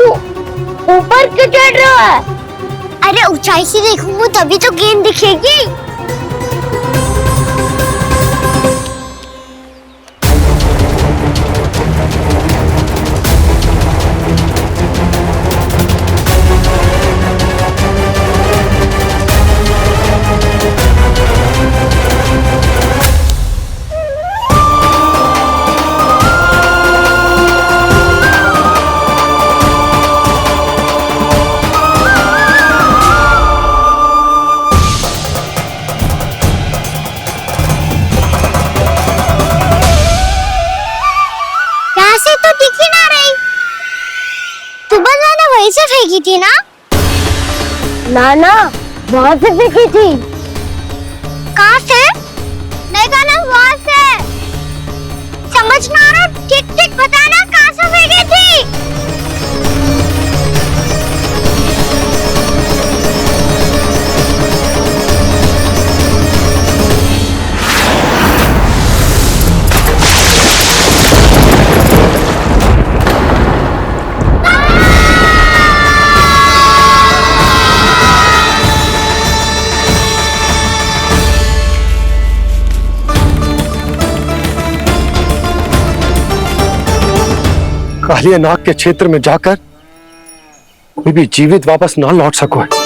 ऊपर क्यों चढ़ रहा है? अरे ऊंचाई से देखूंगा तभी तो गेंद दिखेगी। से फेंकी थी ना? ना वहां से फेंकी थी। कहाँ से? नहीं कहना वहां से। समझ ना आ रहा, ठीक ठीक बताना कहाँ से फेंकी थी? कालिया नाग के क्षेत्र में जाकर कोई भी जीवित वापस ना लौट सको है।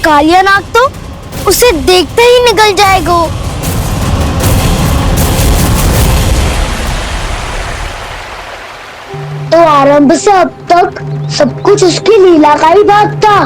कालिया नाग तो उसे देखते ही निकल जाएगा। तो आरंभ से अब तक सब कुछ उसकी लीला का ही भाग था।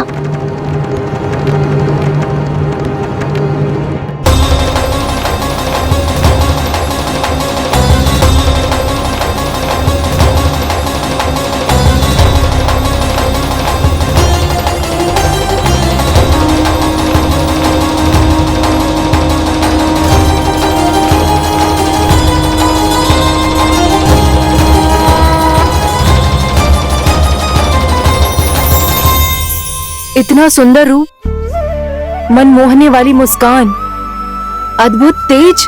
इतना सुंदर रूप, मन मोहने वाली मुस्कान, अद्भुत तेज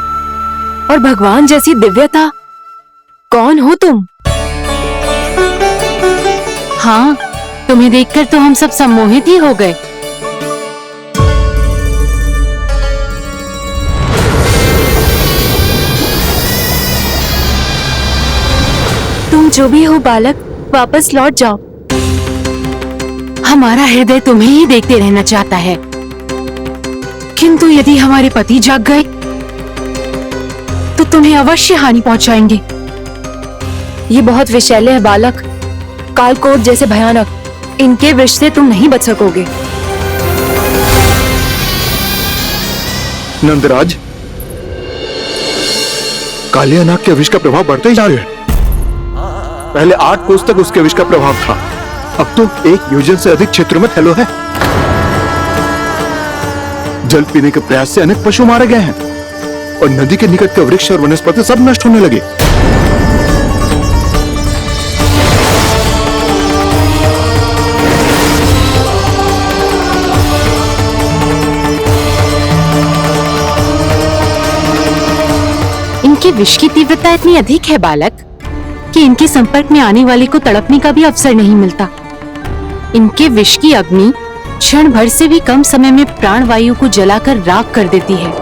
और भगवान जैसी दिव्यता। कौन हो तुम? हाँ, तुम्हें देखकर तो हम सब सम्मोहित ही हो गए। तुम जो भी हो बालक, वापस लौट जाओ। हमारा हृदय तुम्हें ही देखते रहना चाहता है, किंतु यदि हमारे पति जाग गए तो तुम्हें अवश्य हानि पहुंचाएंगे। ये बहुत विषैले है बालक, कालकोट जैसे भयानक, इनके विष से तुम नहीं बच सकोगे। नंदराज, कालिया नाग के विष का प्रभाव बढ़ते ही जा रहा है। पहले 8 कोस तक उसके विष का प्रभाव था, अब तो 1 योजन से अधिक क्षेत्र में फैलो है। जल पीने के प्रयास से अनेक पशु मारे गए हैं और नदी के निकट के वृक्ष और वनस्पति सब नष्ट होने लगे। इनके विष की तीव्रता इतनी अधिक है बालक कि इनके संपर्क में आने वाले को तड़पने का भी अवसर नहीं मिलता। इनके विष की अग्नि क्षण भर से भी कम समय में प्राण वायु को जलाकर राख कर देती है।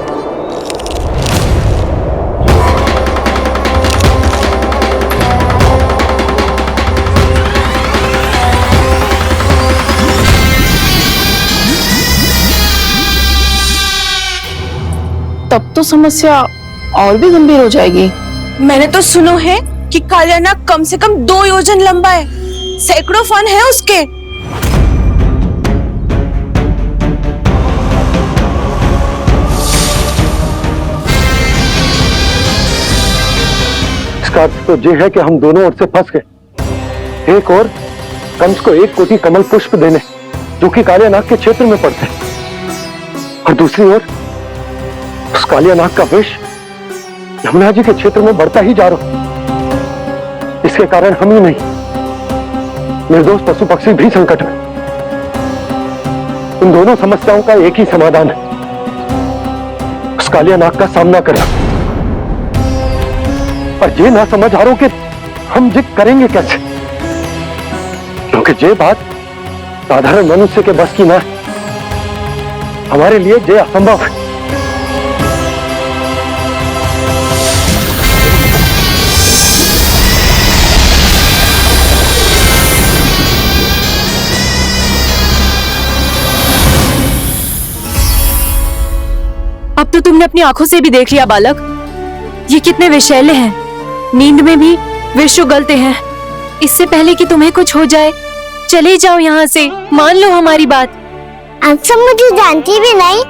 तब तो समस्या और भी गंभीर हो जाएगी। मैंने तो सुनो है कि कालियानाग कम से कम 2 योजन लंबा है, सैकड़ों फन है उसके। इसका अर्थ तो ये है कि हम दोनों ओर से फंस गए। एक और कंस को 1 कोटि कमल पुष्प देने जो कि कालियानाग के क्षेत्र में पड़ते हैं, और दूसरी ओर उस कालियानाग का विष यमुना जी के क्षेत्र में बढ़ता ही जा रहा। इसके कारण हम ही नहीं, निर्दोष पशु पक्षी भी संकट में। इन दोनों समस्याओं का एक ही समाधान है, उस कालियानाग का सामना करना। पर ये ना समझ आ रहा कि हम ये करेंगे कैसे, क्योंकि ये बात साधारण मनुष्य के बस की ना है। हमारे लिए ये असंभव है। अब तो तुमने अपनी आंखों से भी देख लिया बालक, ये कितने विषैले हैं। नींद में भी विष उगलते हैं। इससे पहले कि तुम्हें कुछ हो जाए, चले जाओ यहाँ से, मान लो हमारी बात। आप सब मुझे जानती भी नहीं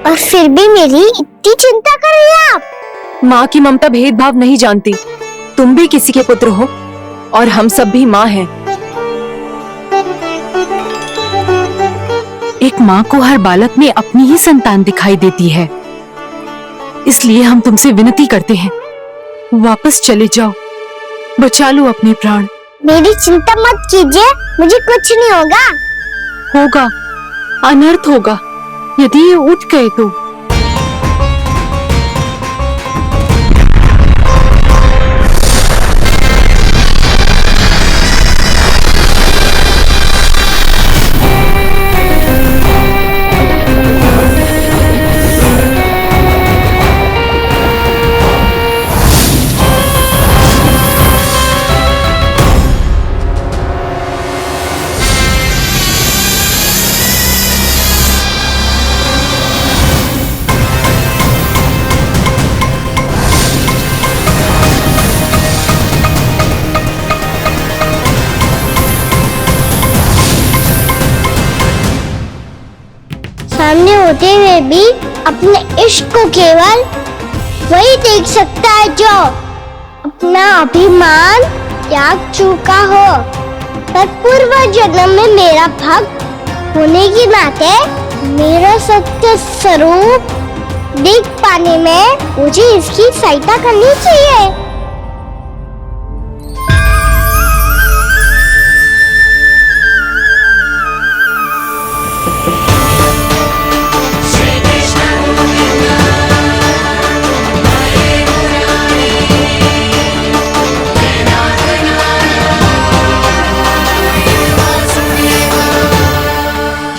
और फिर भी मेरी इतनी चिंता कर रही हैं आप। माँ की ममता भेदभाव नहीं जानती। तुम भी किसी के पुत्र हो और हम सब भी माँ हैं। एक माँ को हर बालक में अपनी ही संतान दिखाई देती है, इसलिए हम तुमसे विनती करते हैं, वापस चले जाओ, बचा लो अपने प्राण। मेरी चिंता मत कीजिए, मुझे कुछ नहीं होगा। होगा, अनर्थ होगा यदि ये उठ गए तो। सामने होते हुए भी अपने इश्क को केवल वही देख सकता है जो अपना अभिमान त्याग चुका हो। पर पूर्व जन्म में मेरा भक्त होने के नाते मेरा सत्य स्वरूप देख पाने में मुझे इसकी सहायता करनी चाहिए।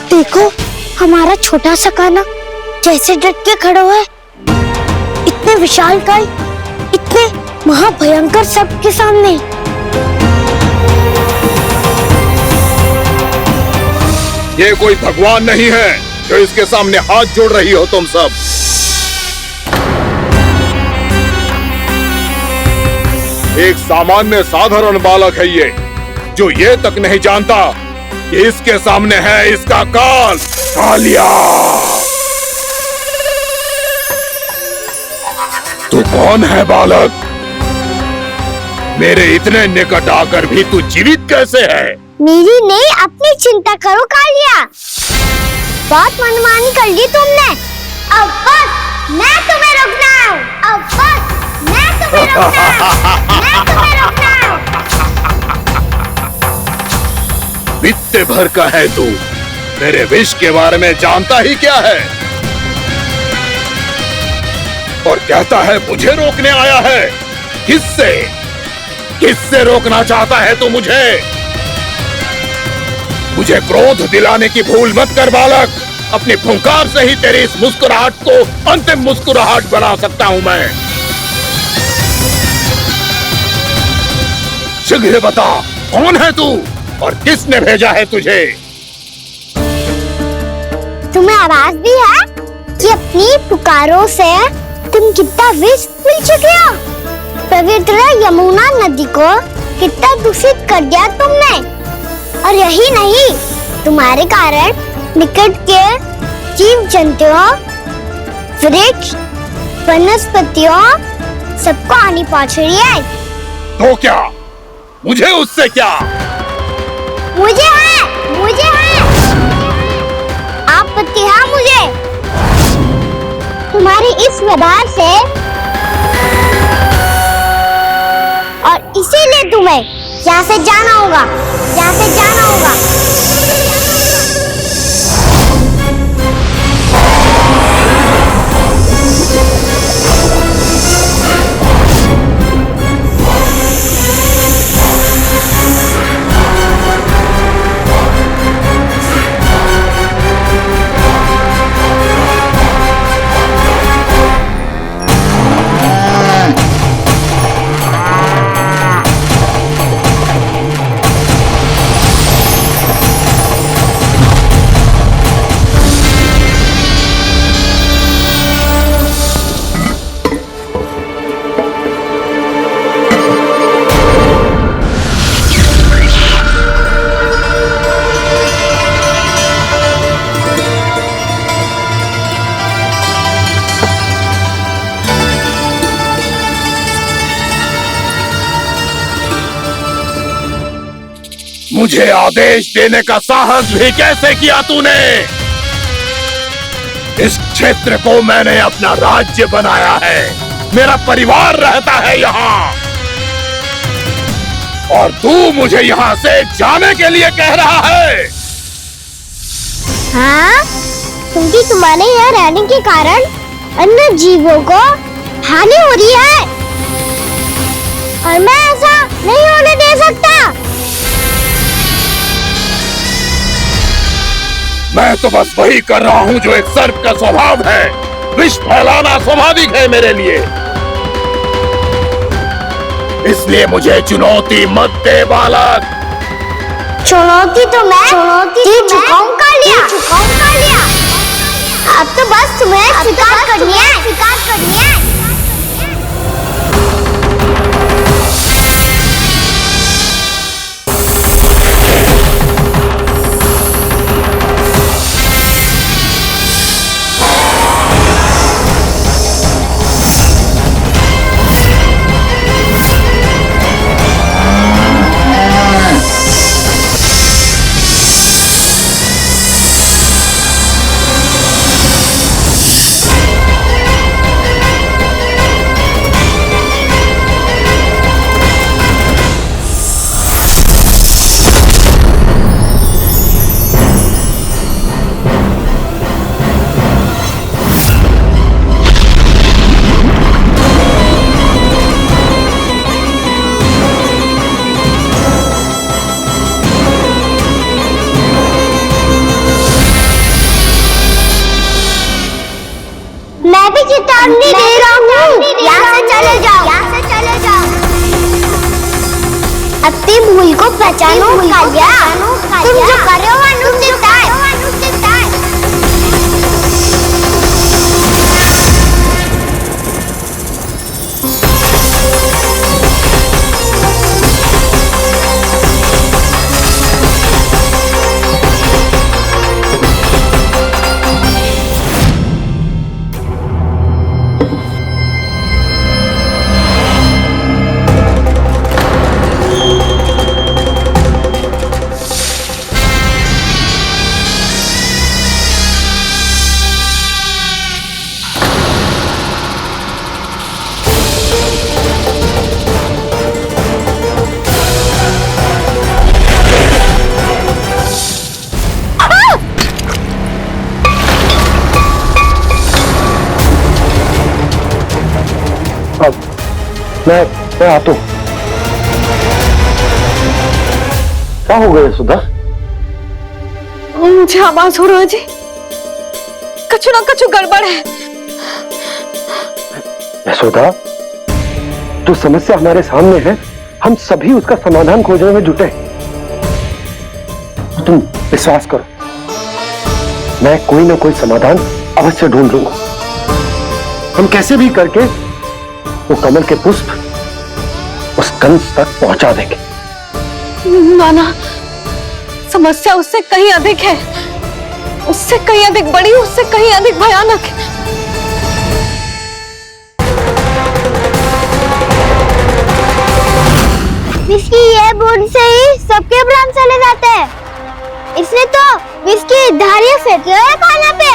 देखो हमारा छोटा सा कान्हा जैसे डट के खड़ा हुआ है, इतने विशालकाय, इतने महाभयंकर सबके सामने। ये कोई भगवान नहीं है जो इसके सामने हाथ जोड़ रही हो तुम सब। एक सामान्य साधारण बालक है ये, जो ये तक नहीं जानता कि इसके सामने है इसका काल, कालिया। तू कौन है बालक? मेरे इतने निकट आकर भी तू जीवित कैसे है? मेरी नहीं, अपनी चिंता करो कालिया। बहुत मनमानी कर ली तुमने। अब बस मैं तुम्हें रोकना हूँ। अब बस मैं तुम्हें रोकना हूँ। मैं तुम्हें रोकना हूँ। बित्ते भर का है तू, मेरे विष के बारे में जानता ही क्या है? और कहता है मुझे रोकने आया है। किससे किससे रोकना चाहता है तू मुझे? मुझे क्रोध दिलाने की भूल मत कर बालक। अपनी फुंकार से ही तेरी इस मुस्कुराहट को अंतिम मुस्कुराहट बना सकता हूं मैं। शीघ्र बता, कौन है तू और किसने भेजा है तुझे? तुम्हें आवाज भी है कि अपनी पुकारों से तुम कितना विष भूल चुके हो। पवित्र यमुना नदी को कितना दूषित कर दिया तुमने। और यही नहीं, तुम्हारे कारण निकट के जीव जंतुओं, वृक्ष, वनस्पतियों सबको हानि पहुंच रही है। तो क्या मुझे उससे क्या? मुझे है आपत्ति है मुझे तुम्हारी इस व्यवहार से, और इसीलिए तुम्हें यहाँ से जाना होगा। मुझे आदेश देने का साहस भी कैसे किया तूने? इस क्षेत्र को मैंने अपना राज्य बनाया है, मेरा परिवार रहता है यहाँ, और तू मुझे यहाँ से जाने के लिए कह रहा है? हाँ, क्योंकि तुम्हारे यहाँ रहने के कारण अन्य जीवों को हानि हो रही है, और मैं ऐसा नहीं होने दे सकता। मैं तो बस वही कर रहा हूँ जो एक सर्प का स्वभाव है। विष फैलाना स्वाभाविक है मेरे लिए, इसलिए मुझे चुनौती मत दे बालक। चुनौती तो मैं दे चुका हूँ कालिया। अब तो बस तुम्हें स्वीकार करनी है। मैं भी चेतावनी दे रहा हूँ, यहाँ से चले जाओ। अपनी भूल को पहचानो कालिया। तुम जो कर रहे हो अनुचित है। मैं आता हूं। क्या हो गया सुधा? मुझे आवाज हो रहा है जी, कछु ना कछु गड़बड़ है। यशोदा, जो समस्या हमारे सामने है, हम सभी उसका समाधान खोजने में जुटे। तुम विश्वास करो, मैं कोई ना कोई समाधान अवश्य ढूंढ लूंगा। हम कैसे भी करके वो कमल के पुष्प उस कंस तक पहुंचा देंगे। नाना, समस्या उससे कहीं अधिक है, उससे कहीं अधिक बड़ी, उससे कहीं अधिक भयानक है। विस्की ये बूंद से ही सबके प्राण चले जाते हैं। इसने तो विस्की धारियां फेंकी है खाना पे।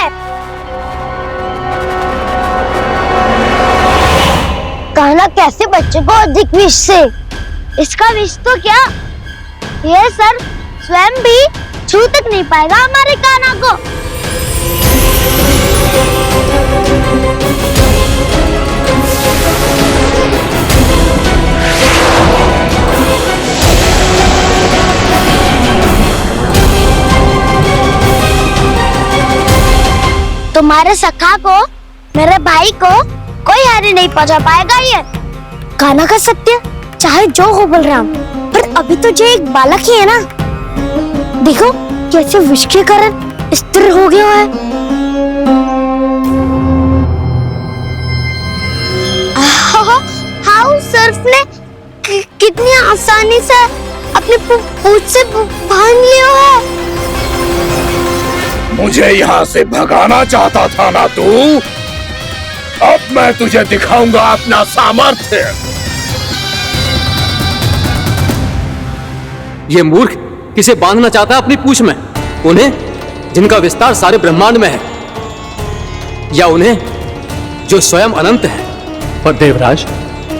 कान्हा कैसे बच्चे को अधिक विष से? इसका विष तो क्या, ये सर स्वयं भी छू तक नहीं पाएगा हमारे कान्हा को। तुम्हारे सखा को, मेरे भाई को कोई हानि नहीं पहुंचा पाएगा। ये कान्हा का सत्य चाहे जो हो बलराम, पर अभी तो जो एक बालक ही है ना। देखो कैसे विष के कारण स्थिर हो गया है। हाउ सर्फ ने कितनी आसानी से अपनी पूंछ से बांध लिया है। मुझे यहाँ से भगाना चाहता था ना तू? अब मैं तुझे दिखाऊंगा अपना सामर्थ्य। ये मूर्ख किसे बांधना चाहता है अपनी पूंछ में? उन्हें जिनका विस्तार सारे ब्रह्मांड में है, या उन्हें जो स्वयं अनंत है? पर देवराज,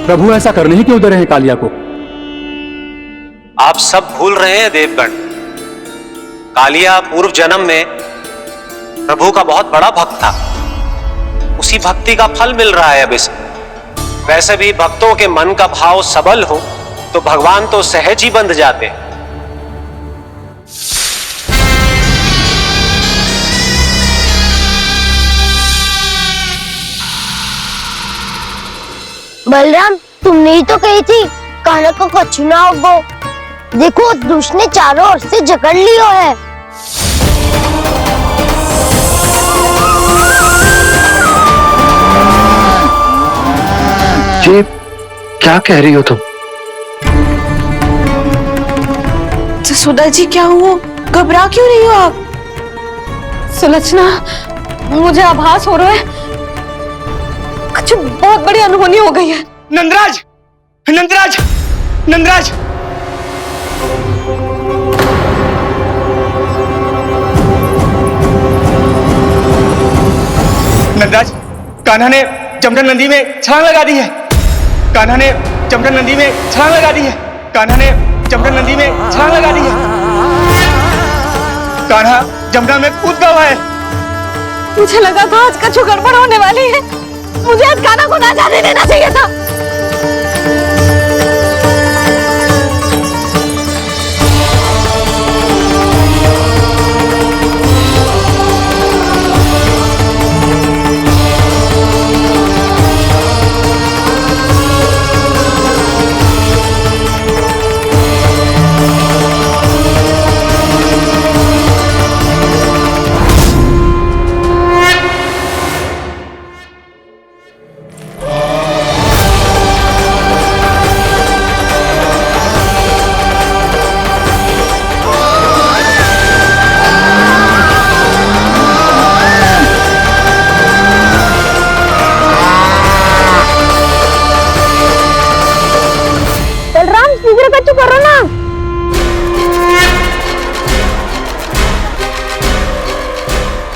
प्रभु ऐसा करने ही क्यों दे रहे हैं कालिया को? आप सब भूल रहे हैं देवगण, कालिया पूर्व जन्म में प्रभु का बहुत बड़ा भक्त था। उसी भक्ति का फल मिल रहा है अब इसे। वैसे भी भक्तों के मन का भाव सबल हो तो भगवान तो सहज ही बंध जाते। बलराम, तुमने ही तो कही थी कान्हा को कछु ना होगो। देखो दुष्ट ने चारों ओर से जकड़ लियो है। जी, क्या कह रही हो तुम? सुधा जी, क्या हुआ? घबरा क्यों रही हो आप? सुलक्षणा, मुझे आभास हो रहा है कुछ बहुत बड़ी अनहोनी हो गई है। नंदराज, नंदराज, नंदराज! नंदराज, कान्हा ने जमदग्नि नदी में छलांग लगा दी है। कान्हा ने जमदग्नि नदी में छलांग लगा दी है। कान्हा ने जमदग्नि नदी में छलांग लगा दी है। कान्हा जमुना में कूद गया है। मुझे लगा था आज कछु गड़बड़ होने वाली है। मुझे आज कान्हा को ना जाने देना चाहिए था।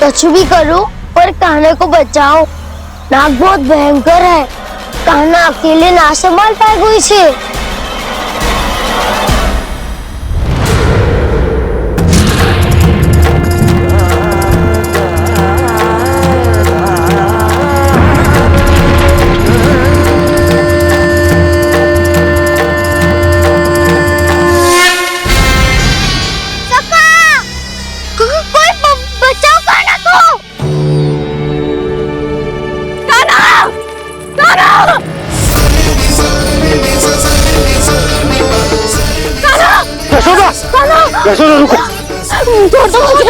कुछ भी करो पर कान्हा को बचाओ। नाग बहुत भयंकर है। कान्हा अकेले ना संभाल पाएगा इसे। यशोदा रुको। छोड़ दो मुझे,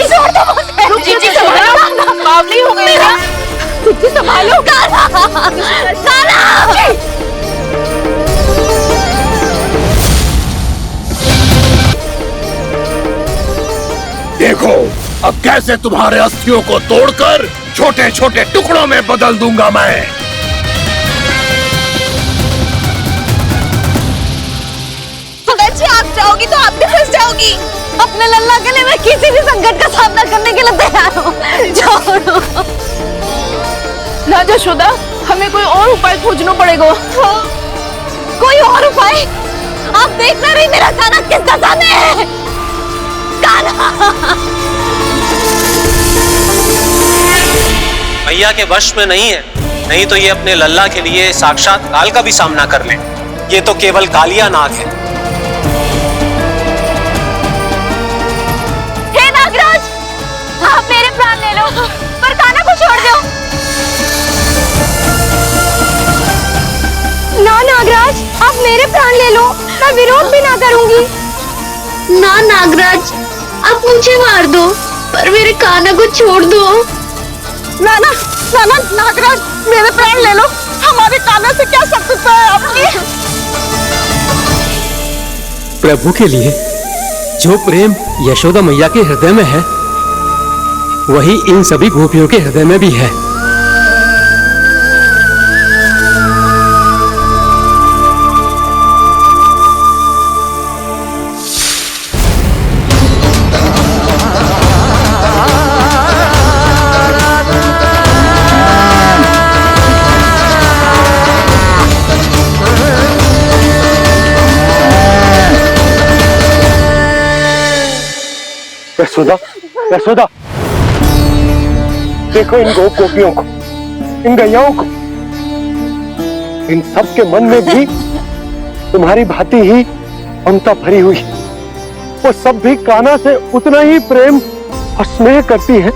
छोड़ दो मुझे। रुक जी, संभालो, बावली हो गई ना। जी संभालो। देखो अब कैसे तुम्हारे अस्थियों को तोड़कर छोटे छोटे टुकड़ों में बदल दूंगा मैं। जी आप जाओगी तो आप भी फंस जाओगी। अपने लल्ला के लिए मैं किसी भी संकट का सामना करने के लिए तैयार हूँ। छोड़ो ना यशोदा, हमें कोई और उपाय खोजना पड़ेगा। कोई और उपाय? आप देख ना रही मेरा काना किस दशा में है। काना मैया के वश में नहीं है, नहीं तो ये अपने लल्ला के लिए साक्षात काल का भी सामना कर ले। ये तो केवल कालिया नाग है। हे नागराज, आप मेरे प्राण ले लो पर काना को छोड़ दो। ना नागराज, आप मेरे प्राण ले लो, मैं विरोध भी ना करूंगी। ना नागराज, आप मुझे मार दो पर मेरे काना को छोड़ दो। ना ना ना ना नागराज, मेरे प्राण ले लो, हमारे काना से क्या शत्रुता है आपकी। प्रभु के लिए जो प्रेम यशोदा मैया के हृदय में है, वही इन सभी गोपियों के हृदय में भी है। यशोदा, यशोदा, देखो इन गोपियों को, इन गैयाओं को, इन सब के मन में भी तुम्हारी भांति ही ममता भरी हुई। वो सब भी कान्हा से उतना ही प्रेम और स्नेह करती है,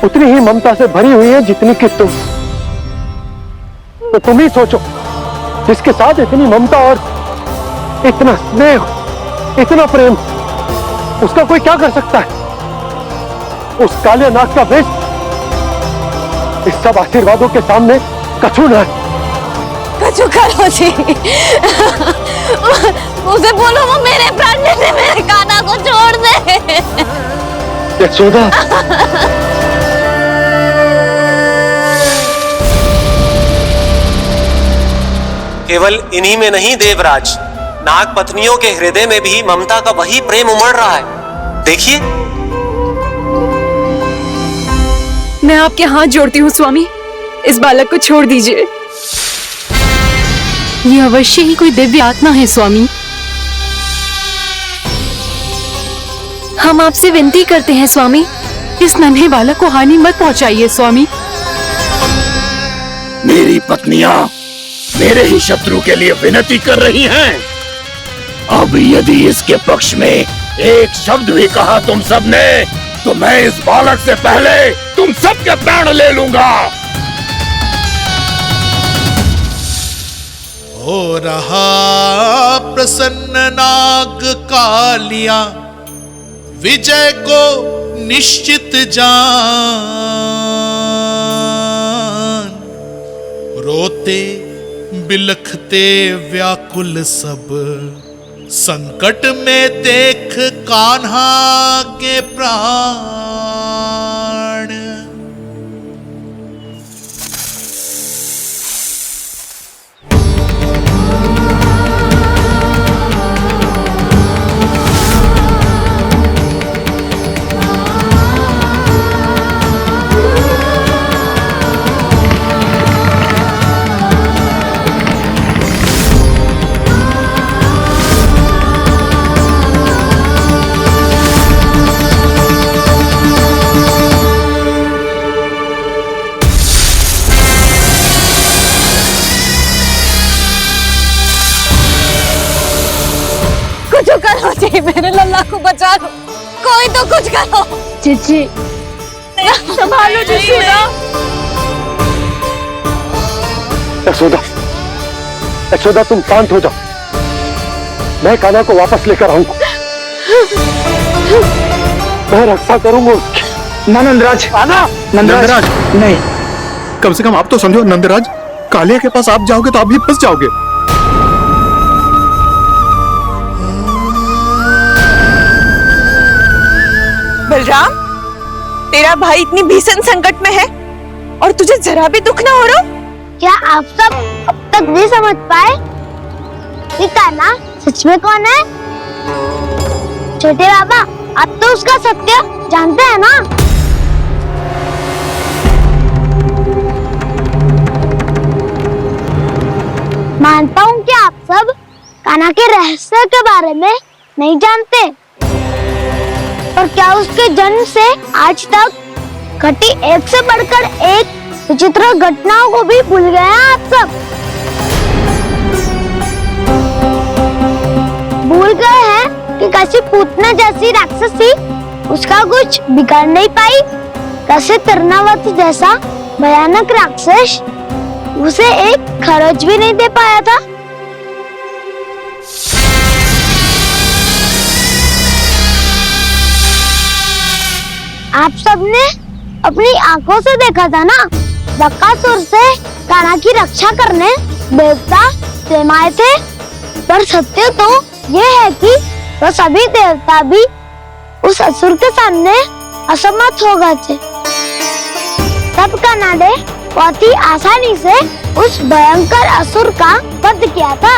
उतनी ही ममता से भरी हुई है जितनी कि तुम। तो तुम ही सोचो, जिसके साथ इतनी ममता और इतना स्नेह, इतना प्रेम, उसका कोई क्या कर सकता है? उस काले नाग का वेश इस सब आशीर्वादों के सामने कछु न है। कछु करो जी, उसे बोलो वो मेरे प्राण ले ले, मेरे काना को छोड़ दे। यशोदा, केवल इन्हीं में नहीं देवराज, नाग पत्नियों के हृदय में भी ममता का वही प्रेम उमड़ रहा है। देखिए। मैं आपके हाथ जोड़ती हूँ स्वामी, इस बालक को छोड़ दीजिए। ये अवश्य ही कोई दिव्य आत्मा है स्वामी। हम आपसे विनती करते हैं स्वामी, इस नन्हे बालक को हानि मत पहुंचाइए स्वामी। मेरी पत्नियां मेरे ही शत्रु के लिए विनती कर रही हैं। अब यदि इसके पक्ष में एक शब्द भी कहा तुम सबने, तो मैं इस बालक से पहले तुम सबके प्राण ले लूंगा। हो रहा प्रसन्न नाग कालिया, विजय को निश्चित जान। रोते बिलखते व्याकुल सब, संकट में देख कान्हा के प्राण। करो जी, मेरे लल्ला को बचा लो, कोई तो कुछ करो। जीजी, संभालो यशोदा। यशोदा, यशोदा तुम शांत हो जाओ, मैं कान्हा को वापस लेकर आऊंगा। मैं रक्षा करूंगा उसकी। ना नंदराज, नंदराज नहीं। कम से कम आप तो समझो नंदराज, कालिया के पास आप जाओगे तो आप भी फंस जाओगे। बलराम, तेरा भाई इतनी भीषण संकट में है और तुझे जरा भी दुख ना हो रहा? क्या आप सब अब तक नहीं समझ पाए कि कान्हा सच में कौन है? छोटे बाबा, आप तो उसका सत्य जानते हैं ना? मानता हूँ कि आप सब कान्हा के रहस्य के बारे में नहीं जानते, पर क्या उसके जन्म से आज तक घटी एक से बढ़कर एक विचित्र घटनाओं को भी भूल गए हैं आप सब? भूल गए हैं कि कैसी पूतना जैसी राक्षसी उसका कुछ बिगाड़ नहीं पाई, कैसे तरनावत जैसा भयानक राक्षस उसे एक खरोच भी नहीं दे पाया था। आप सबने अपनी आंखों से देखा था ना, बकासुर से कान्हा की रक्षा करने देवता स्वयं आए थे, पर सत्य तो ये है कि वो सभी देवता भी उस असुर के सामने असमर्थ हो गए थे। तब कान्हा ने बहुत ही आसानी से उस भयंकर असुर का वध किया था,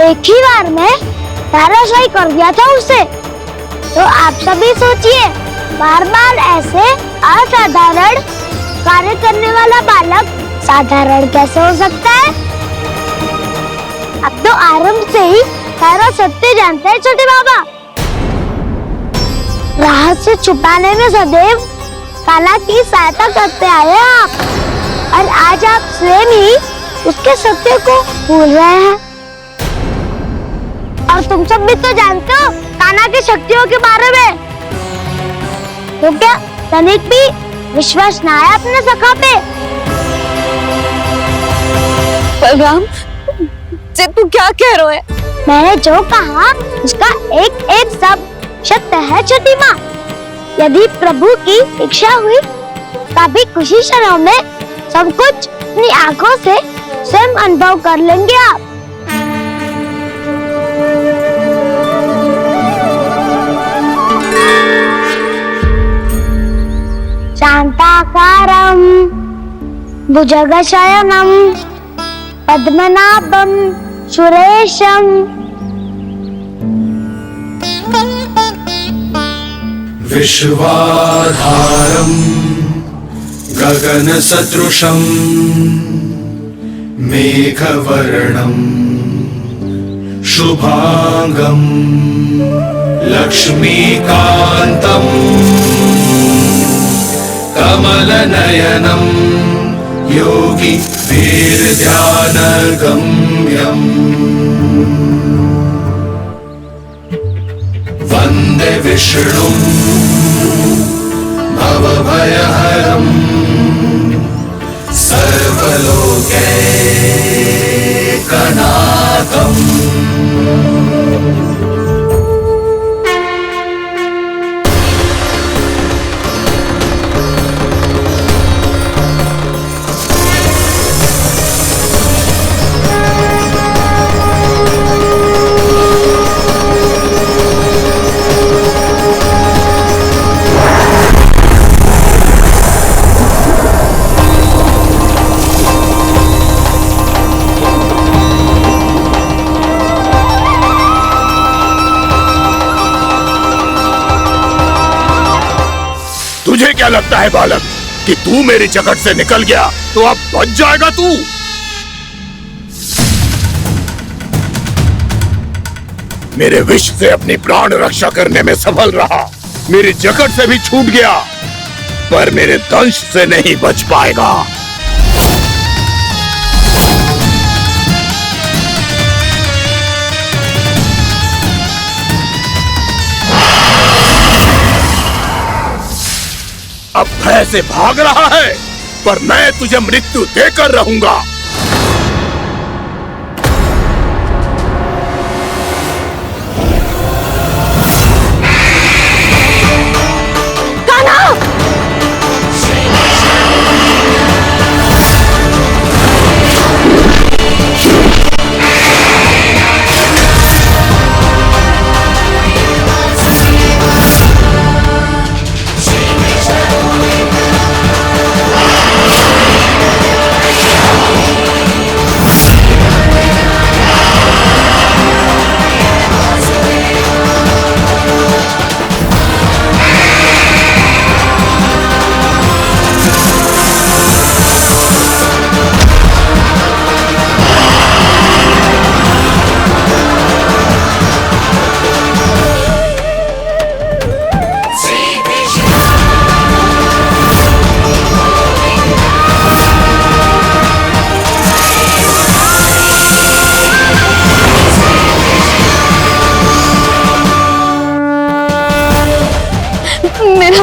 एक ही बार में धराशायी कर दिया था उसे। तो आप सभी सोचिए, बार बार ऐसे असाधारण कार्य करने वाला बालक साधारण कैसे हो सकता है? अब तो आरंभ से ही सारा सत्य जानते हैं छोटे बाबा। रहस्य छुपाने में सदैव कान्हा की सहायता करते आए आप, और आज आप स्वयं ही उसके सत्य को भूल रहे हैं। और तुम सब भी तो जानते हो कान्हा की शक्तियों के बारे में, तो क्या तनिक भी विश्वास ना है अपने सखा पे? बलराम, तू क्या कह रहा है? मैंने जो कहा उसका एक एक शब्द सत्य है छोटी माँ। यदि प्रभु की इच्छा हुई तभी कुछ ही क्षणों में सब कुछ अपनी आंखों से स्वयं अनुभव कर लेंगे आप। शांताकारं भुजगशयनं पद्मनाभं सुरेशं विश्वाधारं गगनसदृशं मेघवर्णं शुभांगं लक्ष्मीकान्तं कमलनयनं योगी वीरध्यानगम्यं वन्दे विष्णुं भवभयहरं सर्वलोकैकनाथम्। तुझे क्या लगता है बालक कि तू मेरी जकड़ से निकल गया तो अब बच जाएगा तू? मेरे विष से अपनी प्राण रक्षा करने में सफल रहा, मेरी जकड़ से भी छूट गया, पर मेरे दंश से नहीं बच पाएगा। अब भय से भाग रहा है, पर मैं तुझे मृत्यु देकर रहूंगा।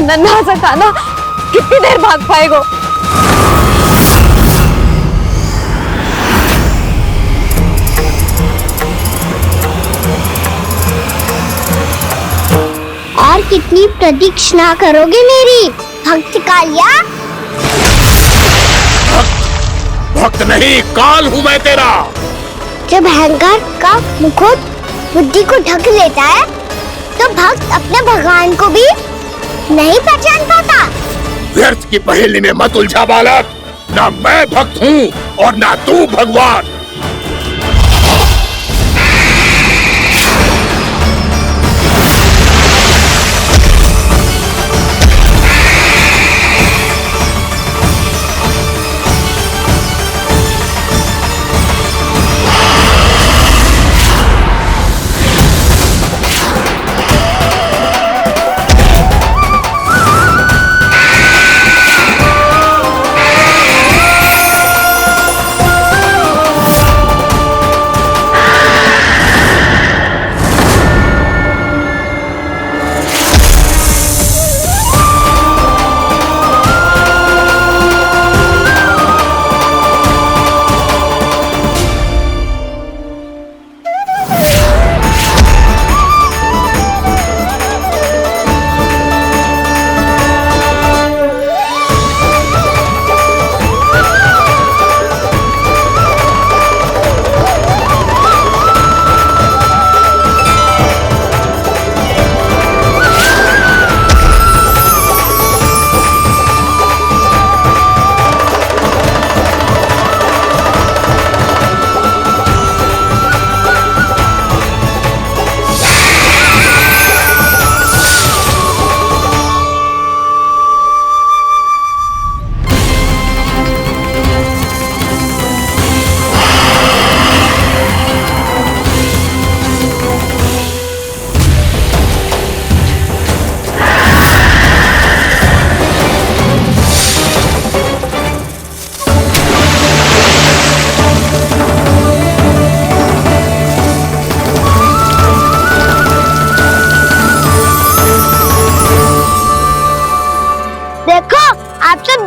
नन्हा सा कान्हा कितनी देर भाग पाएगा? और कितनी प्रतीक्षा करोगे मेरी भक्त कालिया? भक्त नहीं, काल हूँ मैं तेरा। जब अहंकार का मुकुट बुद्धि को ढक लेता है तो भक्त अपने भगवान को भी नहीं पहचान पाता। व्यर्थ की पहेली में मत उलझा बालक। ना मैं भक्त हूँ और ना तू भगवान।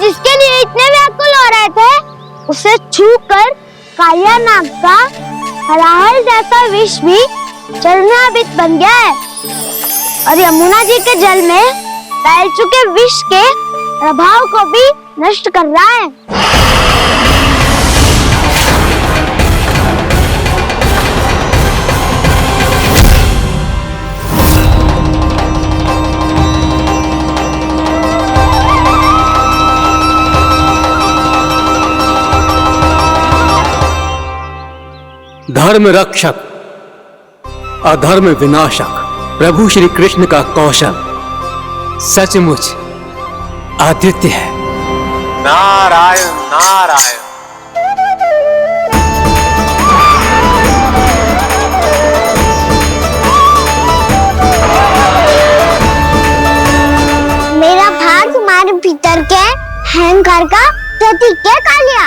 जिसके लिए इतने व्याकुल हो रहे थे, उसे छूकर कालिया नाग का हलाहल जैसा विष भी जलनाभित बन गया है और यमुना जी के जल में फैल चुके विष के प्रभाव को भी नष्ट कर रहा है। धर्म रक्षक अधर्म विनाशक प्रभु श्री कृष्ण का कौशल सचमुच अद्वितीय है। नारायण नारायण। मेरा भाग तुम्हारे भीतर के अहंकार का प्रतीक है कालिया।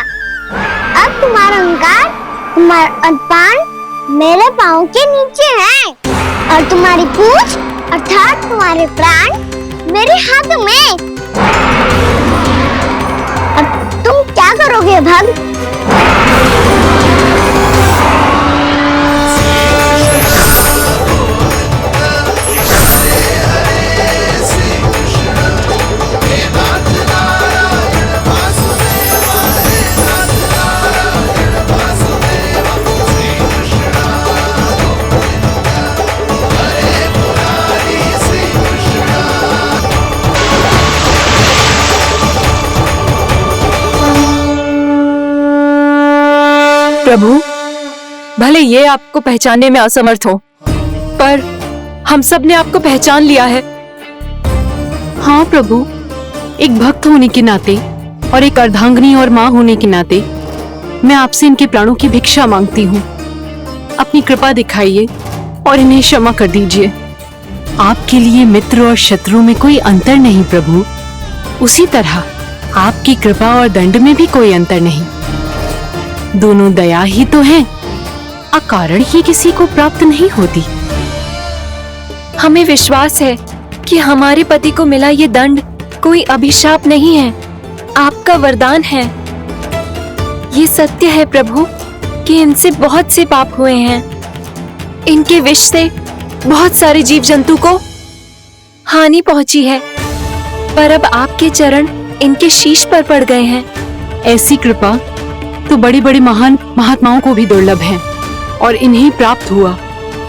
अब तुम्हारा अहंकार, तुम्हारा अनपान मेरे पाँव के नीचे है और तुम्हारी पूंछ अर्थात तुम्हारे प्राण मेरे हाथ में। अब तुम क्या करोगे भक्त? प्रभु, भले ये आपको पहचानने में असमर्थ हो, पर हम सब ने आपको पहचान लिया है। हाँ प्रभु, एक भक्त होने के नाते और एक अर्धांगिनी और माँ होने के नाते मैं आपसे इनके प्राणों की भिक्षा मांगती हूँ। अपनी कृपा दिखाइए और इन्हें क्षमा कर दीजिए। आपके लिए मित्र और शत्रु में कोई अंतर नहीं प्रभु, उसी तरह आपकी कृपा और दंड में भी कोई अंतर नहीं। दोनों दया ही तो है, अकारण ही किसी को प्राप्त नहीं होती। हमें विश्वास है कि हमारे पति को मिला ये दंड कोई अभिशाप नहीं है, आपका वरदान है। ये सत्य है प्रभु कि इनसे बहुत से पाप हुए हैं। इनके विष से बहुत सारे जीव जंतु को हानि पहुंची है, पर अब आपके चरण इनके शीश पर पड़ गए हैं। ऐसी कृपा तो बड़ी बड़ी महान महात्माओं को भी दुर्लभ है, और इन्हें प्राप्त हुआ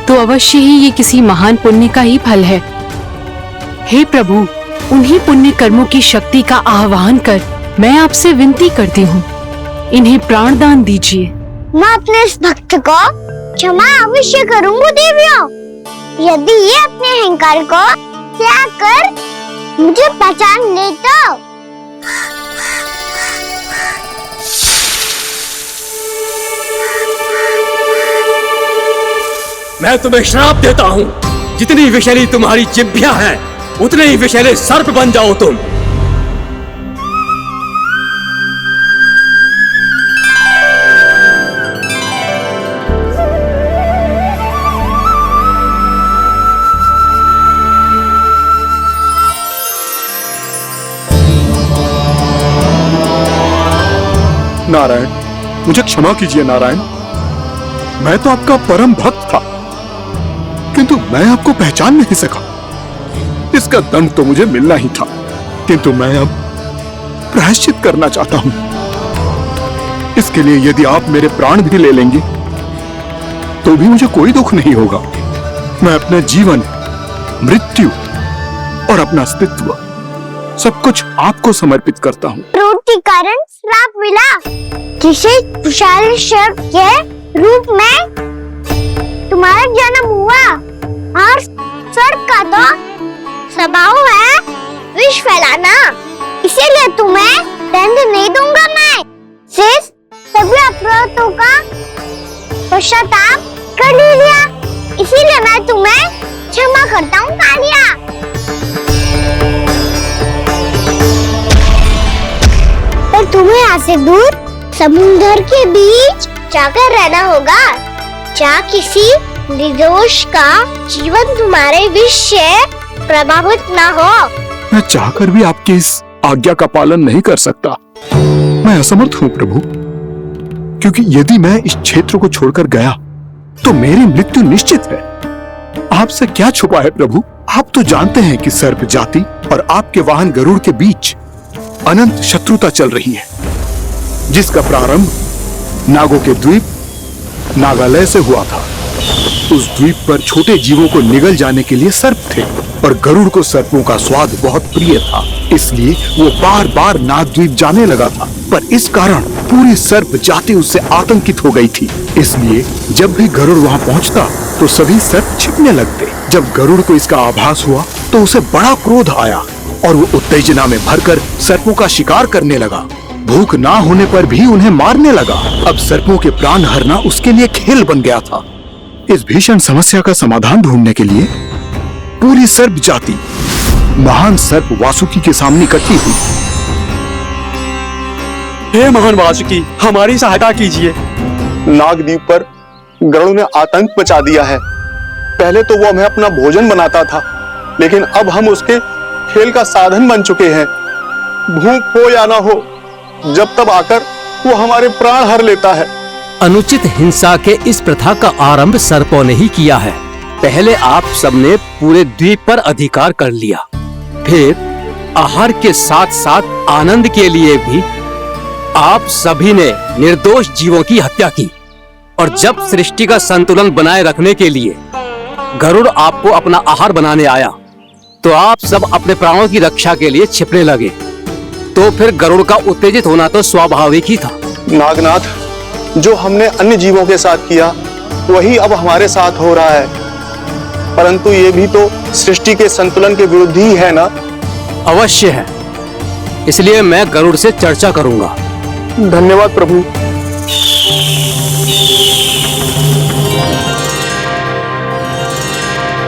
तो अवश्य ही ये किसी महान पुण्य का ही फल है। हे प्रभु, उन्हीं पुण्य कर्मों की शक्ति का आह्वान कर मैं आपसे विनती करती हूँ, इन्हें प्राण दान दीजिए। मैं अपने इस भक्त को क्षमा अवश्य करूंगा देवियों, यदि ये अपने अहंकार को त्याग कर मुझे पहचान ले तो। मैं तुम्हें श्राप देता हूँ, जितनी विषैली तुम्हारी जिह्वा है उतने ही विषैले सर्प बन जाओ तुम। नारायण, मुझे क्षमा कीजिए नारायण। मैं तो आपका परम भक्त था, किंतु मैं आपको पहचान नहीं सका। इसका दंड तो मुझे मिलना ही था, किंतु मैं अब प्रायश्चित करना चाहता हूं। इसके लिए यदि आप मेरे प्राण भी ले लेंगे तो भी मुझे कोई दुख नहीं होगा। मैं अपना जीवन, मृत्यु और अपना अस्तित्व सब कुछ आपको समर्पित करता हूँ। क्रोध के कारण श्राप मिला, किसी विशाल सर्प के रूप में तुम्हारा जन्म हुआ, और सर्प का तो स्वभाव है विष फैलाना, इसीलिए तुम्हें दंड नहीं दूंगा मैं। शेष सभी अपराधों का पश्चाताप कर लिया, इसीलिए मैं तुम्हें क्षमा करता हूँ कालिया। पर तुम्हें यहाँ से दूर समुद्र के बीच जाकर रहना होगा, जहाँ किसी निर्दोष का जीवन तुम्हारे विष से प्रभावित ना हो। मैं चाहकर भी आपकी इस आज्ञा का पालन नहीं कर सकता। मैं असमर्थ हूँ प्रभु, क्योंकि यदि मैं इस क्षेत्र को छोड़कर गया तो मेरी मृत्यु निश्चित है। आपसे क्या छुपा है प्रभु, आप तो जानते हैं कि सर्प जाति और आपके वाहन गरुड़ के बीच अनंत शत्रुता चल रही है, जिसका प्रारंभ नागों के द्वीप नागालय से हुआ था। उस द्वीप पर छोटे जीवों को निगल जाने के लिए सर्प थे, और गरुड़ को सर्पों का स्वाद बहुत प्रिय था, इसलिए वो बार बार नागद्वीप जाने लगा था। पर इस कारण पूरी सर्प जाति उससे आतंकित हो गई थी, इसलिए जब भी गरुड़ वहाँ पहुँचता तो सभी सर्प छिपने लगते। जब गरुड़ को इसका आभास हुआ तो उसे बड़ा क्रोध आया, और वो उत्तेजना में भरकर सर्पों का शिकार करने लगा। भूख ना होने पर भी उन्हें मारने लगा। अब सर्पों के प्राण हरना उसके लिए खेल बन गया था। इस भीषण समस्या का समाधान ढूंढने के लिए पूरी सर्प जाति महान सर्प वासुकी के सामने इकट्ठी हुई। हे महान वासुकी, हमारी सहायता कीजिए। नागद्वीप पर गरुड़ ने आतंक मचा दिया है। पहले तो वो हमें अपना भोजन बनाता था, लेकिन अब हम उसके खेल का साधन बन चुके हैं। भूख हो या ना हो, जब तब आकर वो हमारे प्राण हर लेता है। अनुचित हिंसा के इस प्रथा का आरंभ सर्पों ने ही किया है। पहले आप सबने पूरे द्वीप पर अधिकार कर लिया, फिर आहार के साथ साथ आनंद के लिए भी आप सभी ने निर्दोष जीवों की हत्या की। और जब सृष्टि का संतुलन बनाए रखने के लिए गरुड़ आपको अपना आहार बनाने आया, तो आप सब अपने प्राणों की रक्षा के लिए छिपने लगे। तो फिर गरुड़ का उत्तेजित होना तो स्वाभाविक ही था। नागनाथ, जो हमने अन्य जीवों के साथ किया वही अब हमारे साथ हो रहा है, परंतु ये भी तो सृष्टि के संतुलन के विरुद्ध ही है ना? अवश्य है, इसलिए मैं गरुड़ से चर्चा करूंगा। धन्यवाद प्रभु।